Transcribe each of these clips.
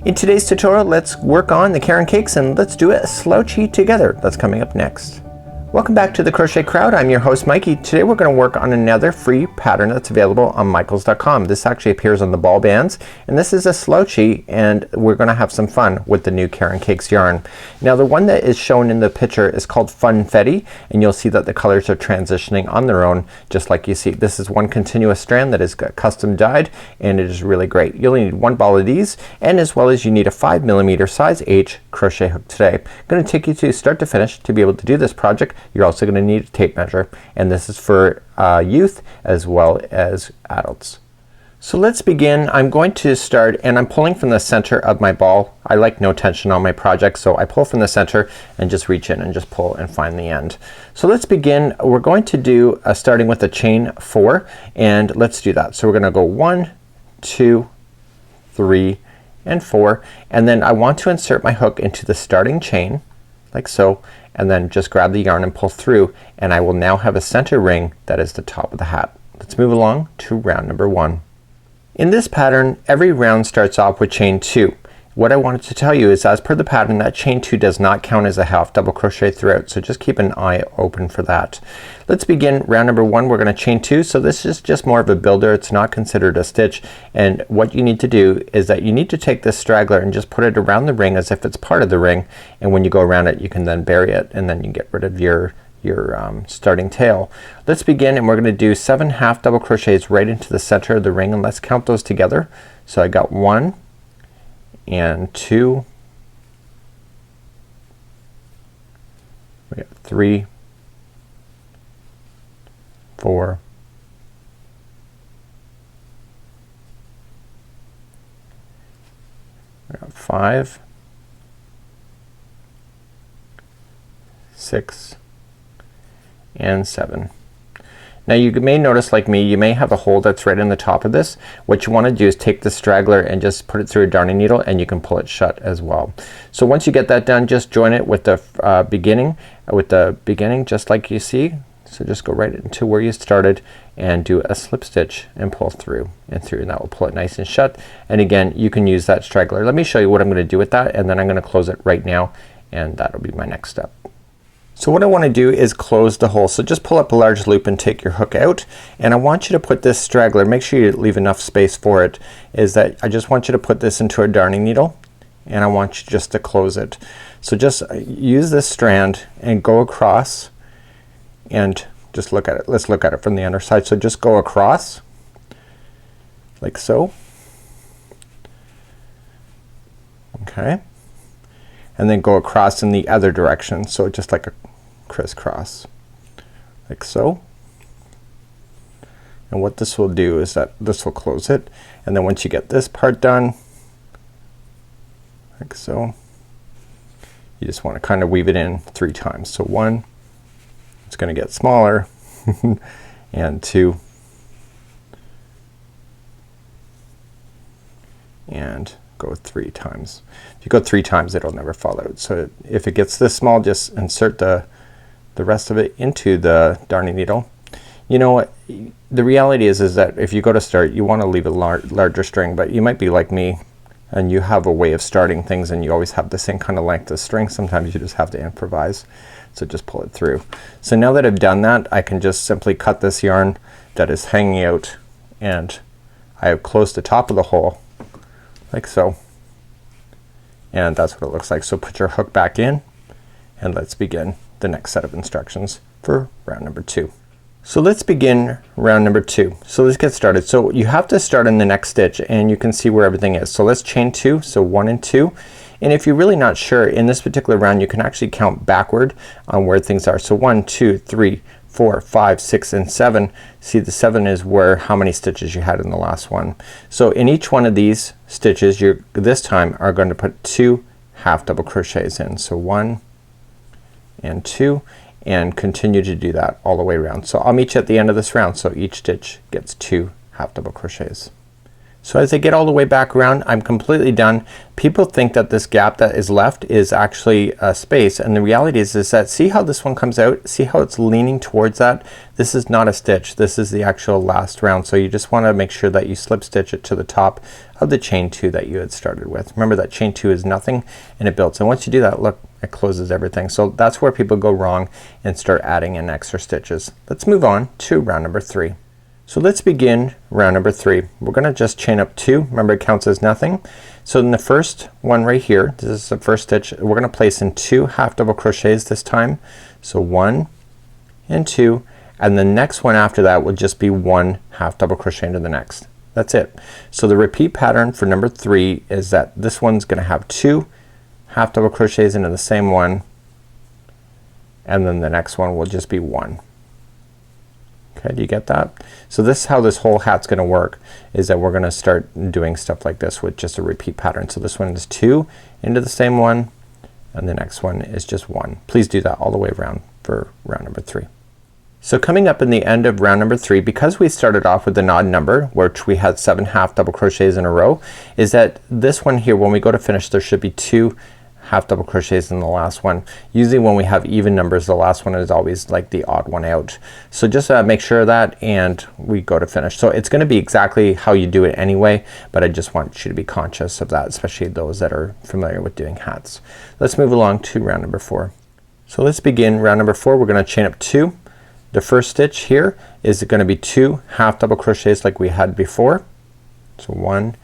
In today's tutorial, let's work on the Caron Cakes and let's do a slouchy together. That's coming up next. Welcome back to the Crochet Crowd. I'm your host Mikey. Today we're going to work on another free pattern that's available on michaels.com. This actually appears on the ball bands, and this is a slouchy, and we're going to have some fun with the new Caron Cakes yarn. Now the one that is shown in the picture is called Funfetti, and you'll see that the colors are transitioning on their own just like you see. This is one continuous strand that is custom dyed, and it is really great. You'll need one ball of these, and as well as you need a 5mm size H crochet hook today. I'm going to take you to start to finish to be able to do this project. You're also going to need a tape measure, and this is for youth as well as adults. So let's begin. I'm going to start, and I'm pulling from the center of my ball. I like no tension on my project, so I pull from the center and just reach in and just pull and find the end. So let's begin. We're going to do starting with a chain 4, and let's do that. So we're gonna go 1, 2, 3, and 4, and then I want to insert my hook into the starting chain like so, and then just grab the yarn and pull through, and I will now have a center ring that is the top of the hat. Let's move along to round number 1. In this pattern, every round starts off with chain 2. What I wanted to tell you is, as per the pattern, that chain 2 does not count as a half double crochet throughout, so just keep an eye open for that. Let's begin round number 1. We're gonna chain 2, so this is just more of a builder. It's not considered a stitch, and what you need to do is that you need to take this straggler and just put it around the ring as if it's part of the ring, and when you go around it you can then bury it, and then you get rid of your starting tail. Let's begin, and we're gonna do 7 half double crochets right into the center of the ring, and let's count those together. So I got 1 and 2, we got 3, 4, 5, 6, and 7. Now you may notice, like me, you may have a hole that's right in the top of this. What you want to do is take the straggler and just put it through a darning needle, and you can pull it shut as well. So once you get that done, just join it with the beginning just like you see. So just go right into where you started and do a slip stitch and pull through and through, and that will pull it nice and shut. And again, you can use that straggler. Let me show you what I'm gonna do with that, and then I'm gonna close it right now, and that'll be my next step. So what I want to do is close the hole. So just pull up a large loop and take your hook out, and I want you to put this straggler, make sure you leave enough space for it, is that I just want you to put this into a darning needle, and I want you just to close it. So just use this strand and go across, and just look at it. Let's look at it from the underside. So just go across like so. Okay, and then go across in the other direction, so just like a crisscross like so. And what this will do is that this will close it, and then once you get this part done like so, you just want to kind of weave it in 3 times. So 1, it's gonna get smaller and 2, and go 3 times. If you go 3 times, it'll never fall out. So if it gets this small, just insert the rest of it into the darning needle. You know what, the reality is that if you go to start, you want to leave a larger string, but you might be like me and you have a way of starting things and you always have the same kind of length of string. Sometimes you just have to improvise, so just pull it through. So now that I've done that, I can just simply cut this yarn that is hanging out, and I have closed the top of the hole like so, and that's what it looks like. So put your hook back in, and let's begin the next set of instructions for round number 2. So let's begin round number 2. So let's get started. So you have to start in the next stitch, and you can see where everything is. So let's chain 2, so 1 and 2, and if you're really not sure, in this particular round you can actually count backward on where things are. So 1, 2, 3, 4, 5, 6, and 7. See, the 7 is where how many stitches you had in the last one. So in each one of these stitches, you're this time are going to put 2 half double crochets in. So 1 and 2, and continue to do that all the way around. So I'll meet you at the end of this round. So each stitch gets 2 half double crochets. So as I get all the way back around, I'm completely done. People think that this gap that is left is actually a space, and the reality is that see how this one comes out? See how it's leaning towards that? This is not a stitch. This is the actual last round. So you just want to make sure that you slip stitch it to the top of the chain 2 that you had started with. Remember that chain 2 is nothing and it builds, and once you do that, look, it closes everything. So that's where people go wrong and start adding in extra stitches. Let's move on to round number 3. So let's begin round number 3. We're gonna just chain up 2. Remember, it counts as nothing. So in the first one right here, this is the first stitch, we're gonna place in 2 half double crochets this time. So 1 and 2, and the next one after that will just be 1 half double crochet into the next. That's it. So the repeat pattern for number 3 is that this one's gonna have 2 half double crochets into the same one, and then the next one will just be 1. Okay, do you get that? So this is how this whole hat's gonna work, is that we're gonna start doing stuff like this with just a repeat pattern. So this one is 2 into the same one, and the next one is just 1. Please do that all the way around for round number 3. So coming up in the end of round number 3, because we started off with the odd number, which we had 7 half double crochets in a row, is that this one here, when we go to finish, there should be 2 half double crochets in the last one. Usually when we have even numbers, the last one is always like the odd one out. So just make sure of that, and we go to finish. So it's gonna be exactly how you do it anyway, but I just want you to be conscious of that, especially those that are familiar with doing hats. Let's move along to round number 4. So let's begin round number 4. We're gonna chain up 2. The first stitch here is gonna be 2 half double crochets like we had before. So 1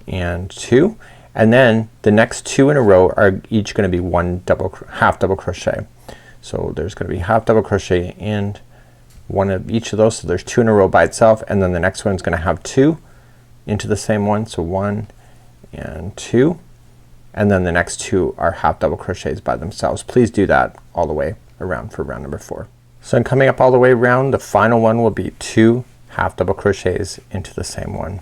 and 2. And then the next 2 in a row are each gonna be 1 half double crochet. So there's gonna be half double crochet in one of each of those. So there's 2 in a row by itself, and then the next one's gonna have 2 into the same one. So 1 and 2, and then the next 2 are half double crochets by themselves. Please do that all the way around for round number 4. So I'm coming up all the way around. The final one will be 2 half double crochets into the same one,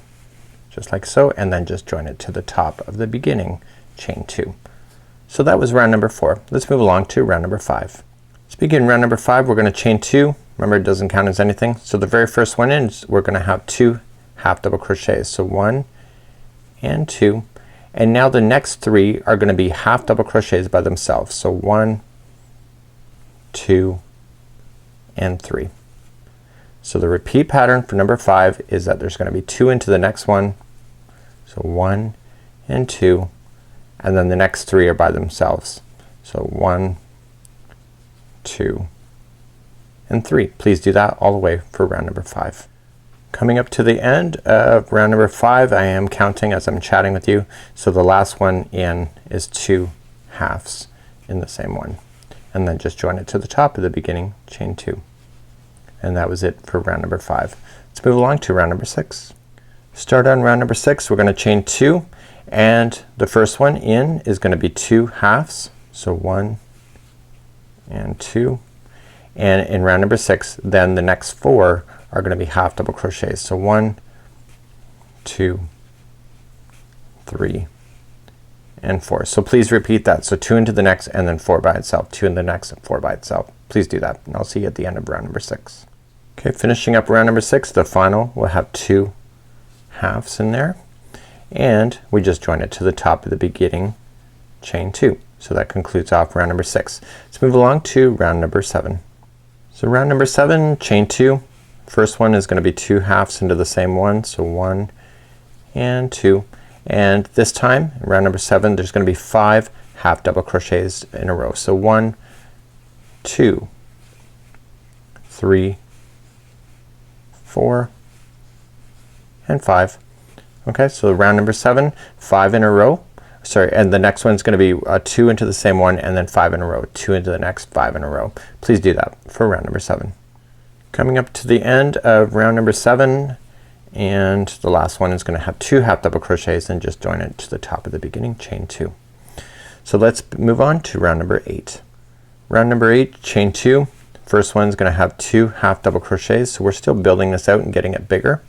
just like so, and then just join it to the top of the beginning chain 2. So that was round number 4. Let's move along to round number 5. Let's begin round number 5. We're gonna chain 2. Remember, it doesn't count as anything. So the very first one in, we're gonna have 2 half double crochets. So 1 and 2, and now the next 3 are gonna be half double crochets by themselves. So 1, 2 and 3. So the repeat pattern for number 5 is that there's gonna be 2 into the next one. So 1 and 2, and then the next 3 are by themselves. So 1, 2 and 3. Please do that all the way for round number 5. Coming up to the end of round number 5, I am counting as I'm chatting with you. So the last one in is 2 halves in the same one, and then just join it to the top of the beginning chain 2. And that was it for round number 5. Let's move along to round number 6. Start on round number 6. We're gonna chain 2, and the first one in is gonna be 2 halves. So 1 and 2, and in round number 6 then the next 4 are gonna be half double crochets. So 1, 2, 3 and 4. So please repeat that. So 2 into the next, and then 4 by itself, 2 in the next, and 4 by itself. Please do that, and I'll see you at the end of round number 6. Okay, finishing up round number 6, the final will have 2 halves in there, and we just join it to the top of the beginning chain 2. So that concludes off round number 6. Let's move along to round number 7. So round number 7, chain 2. First one is gonna be 2 halves into the same one. So 1 and 2, and this time in round number 7 there's gonna be 5 half double crochets in a row. So 1, 2, 3, 4 and 5. Okay, so round number 7, 5 in a row. Sorry, and the next one's gonna be 2 into the same one, and then 5 in a row, 2 into the next, 5 in a row. Please do that for round number 7. Coming up to the end of round number 7, and the last one is gonna have 2 half double crochets, and just join it to the top of the beginning chain 2. So let's move on to round number 8. Round number 8, chain 2. First one's gonna have 2 half double crochets, so we're still building this out and getting it bigger.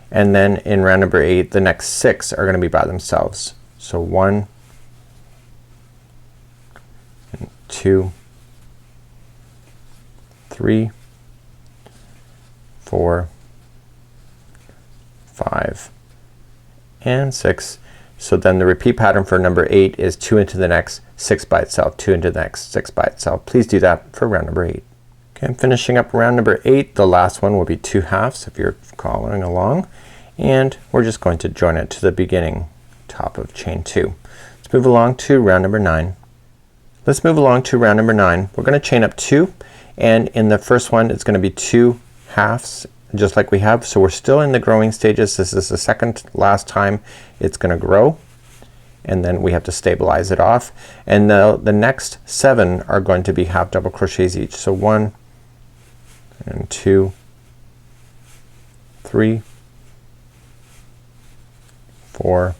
And then in round number 8 the next 6 are gonna be by themselves. So 1 and 2, 3, 4, 5 and 6. So then the repeat pattern for number 8 is 2 into the next, 6 by itself, 2 into the next, 6 by itself. Please do that for round number 8. Okay, I'm finishing up round number 8. The last one will be 2 halves if you're following along, and we're just going to join it to the beginning top of chain 2. Let's move along to round number 9. Let's move along to round number 9. We're going to chain up 2, and in the first one it's going to be 2 halves just like we have. So we're still in the growing stages. This is the second last time it's gonna grow, and then we have to stabilize it off, and the next 7 are going to be half double crochets each. So 1 and 2, 3, 4,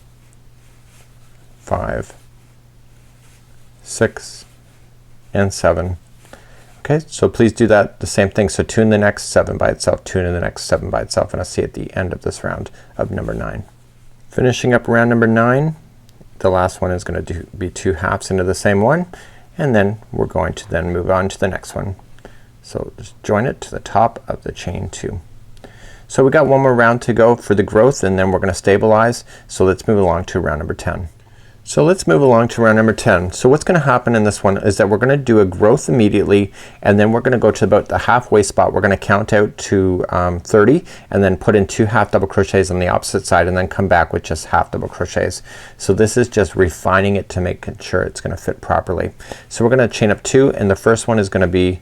5, 6 and 7. Okay, so please do that the same thing. So 2 in the next, 7 by itself, 2 in the next, 7 by itself, and I'll see at the end of this round of number 9. Finishing up round number 9, the last one is going to be 2 halves into the same one, and then we're going to then move on to the next one. So just join it to the top of the chain 2. So we got one more round to go for the growth, and then we're going to stabilize. So let's move along to round number 10. So let's move along to round number 10. So what's gonna happen in this one is that we're gonna do a growth immediately, and then we're gonna go to about the halfway spot. We're gonna count out to 30 and then put in 2 half double crochets on the opposite side, and then come back with just half double crochets. So this is just refining it to make sure it's gonna fit properly. So we're gonna chain up 2, and the first one is gonna be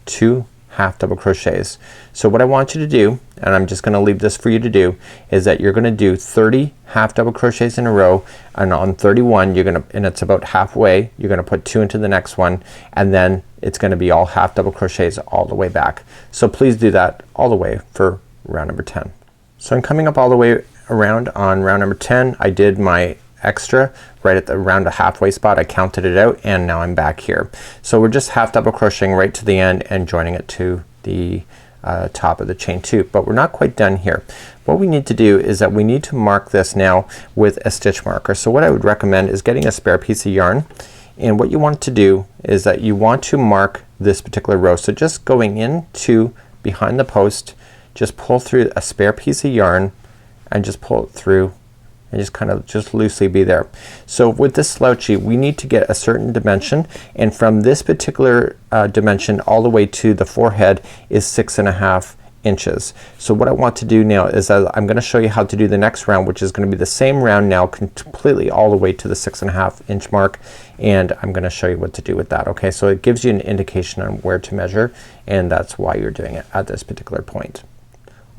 2 half double crochets. So what I want you to do, and I'm just gonna leave this for you to do, is that you're gonna do 30 half double crochets in a row, and on 31 you're gonna, and it's about halfway, you're gonna put 2 into the next one, and then it's gonna be all half double crochets all the way back. So please do that all the way for round number 10. So I'm coming up all the way around on round number 10. I did my extra right at the around a halfway spot. I counted it out, and now I'm back here. So we're just half double crocheting right to the end and joining it to the top of the chain 2, but we're not quite done here. What we need to do is that we need to mark this now with a stitch marker. So what I would recommend is getting a spare piece of yarn, and what you want to do is that you want to mark this particular row. So just going into behind the post, just pull through a spare piece of yarn and just pull it through, and just kind of just loosely be there. So with this slouchy, we need to get a certain dimension, and from this particular dimension all the way to the forehead is 6.5 inches. So what I want to do now is I'm gonna show you how to do the next round, which is gonna be the same round now completely all the way to the 6.5 inch mark, and I'm gonna show you what to do with that. Okay, so it gives you an indication on where to measure, and that's why you're doing it at this particular point.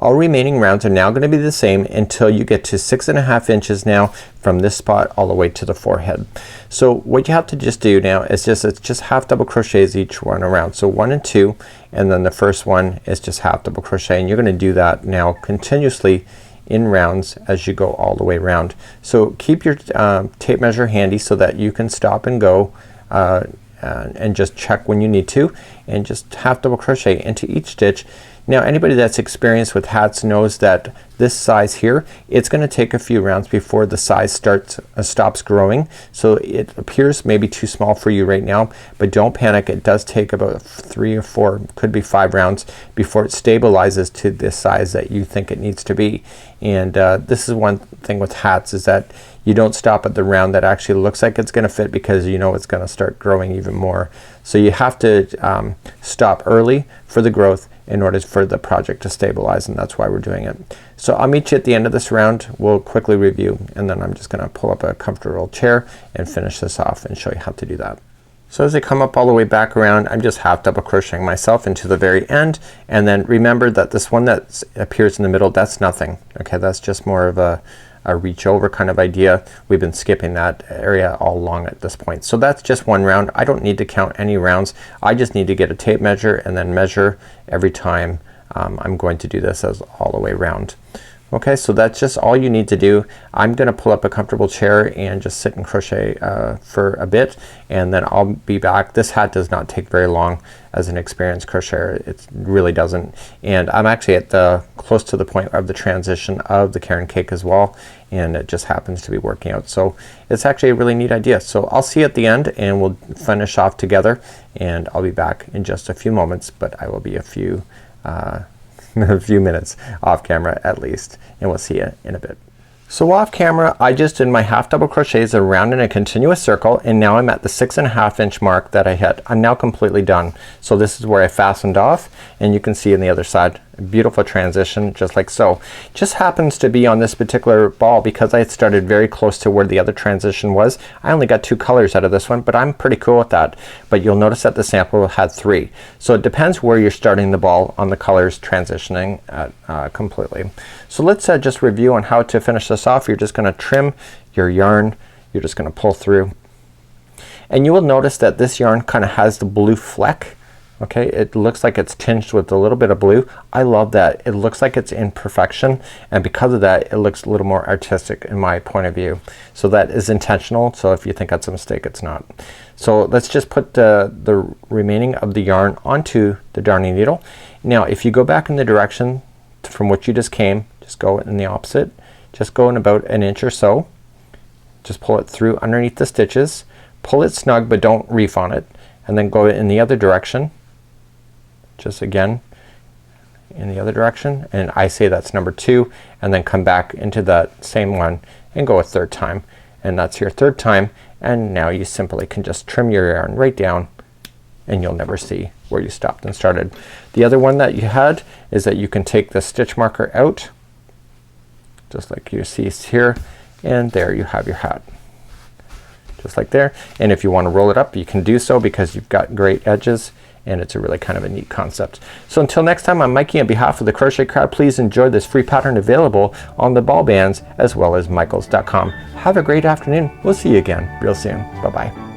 All remaining rounds are now gonna be the same until you get to 6.5 inches now from this spot all the way to the forehead. So what you have to just do now is it's just half double crochets each one around. So 1 and 2, and then the first one is just half double crochet, and you're gonna do that now continuously in rounds as you go all the way around. So keep your tape measure handy so that you can stop and go and just check when you need to, and just half double crochet into each stitch. Now anybody that's experienced with hats knows that this size here, it's gonna take a few rounds before the size stops growing. So it appears maybe too small for you right now, but don't panic. It does take about 3 or 4, could be 5 rounds before it stabilizes to the size that you think it needs to be. And this is one thing with hats, is that you don't stop at the round that actually looks like it's gonna fit, because you know it's gonna start growing even more. So you have to stop early for the growth in order for the project to stabilize, and that's why we're doing it. So I'll meet you at the end of this round. We'll quickly review, and then I'm just gonna pull up a comfortable chair and finish this off and show you how to do that. So as I come up all the way back around, I'm just half double crocheting myself into the very end, and then remember that this one that appears in the middle, that's nothing. Okay, that's just more of a reach over kind of idea. We've been skipping that area all along at this point. So that's just one round. I don't need to count any rounds. I just need to get a tape measure and then measure every time I'm going to do this as all the way around. Okay, so that's just all you need to do. I'm gonna pull up a comfortable chair and just sit and crochet for a bit, and then I'll be back. This hat does not take very long as an experienced crocheter. It really doesn't. And I'm actually at the close to the point of the transition of the Caron cake as well, and it just happens to be working out. So it's actually a really neat idea. So I'll see you at the end, and we'll finish off together, and I'll be back in just a few moments, but I will be a few minutes off camera at least, and we'll see you in a bit. So off camera I just did my half double crochets around in a continuous circle, and now I'm at the 6.5 inch mark that I hit. I'm now completely done. So this is where I fastened off, and you can see on the other side a beautiful transition just like so. Just happens to be on this particular ball because I had started very close to where the other transition was. I only got 2 colors out of this one, but I'm pretty cool with that. But you'll notice that the sample had 3. So it depends where you're starting the ball on the colors transitioning completely. So let's just review on how to finish this off. You're just gonna trim your yarn. You're just gonna pull through, and you will notice that this yarn kind of has the blue fleck. Okay, it looks like it's tinged with a little bit of blue. I love that. It looks like it's in perfection, and because of that it looks a little more artistic in my point of view. So that is intentional, so if you think that's a mistake, it's not. So let's just put the remaining of the yarn onto the darning needle. Now if you go back in the direction from which you just came, just go in the opposite. Just go in about an inch or so. Just pull it through underneath the stitches. Pull it snug, but don't reef on it, and then go in the other direction. Just again in the other direction, and I say that's number 2, and then come back into that same one and go a 3rd time, and that's your 3rd time. And now you simply can just trim your yarn right down, and you'll never see where you stopped and started. The other one that you had is that you can take the stitch marker out just like you see here, and there you have your hat just like there. And if you want to roll it up, you can do so because you've got great edges, and it's a really kind of a neat concept. So until next time, I'm Mikey on behalf of the Crochet Crowd. Please enjoy this free pattern available on the ball bands as well as michaels.com. Have a great afternoon. We'll see you again real soon. Bye bye.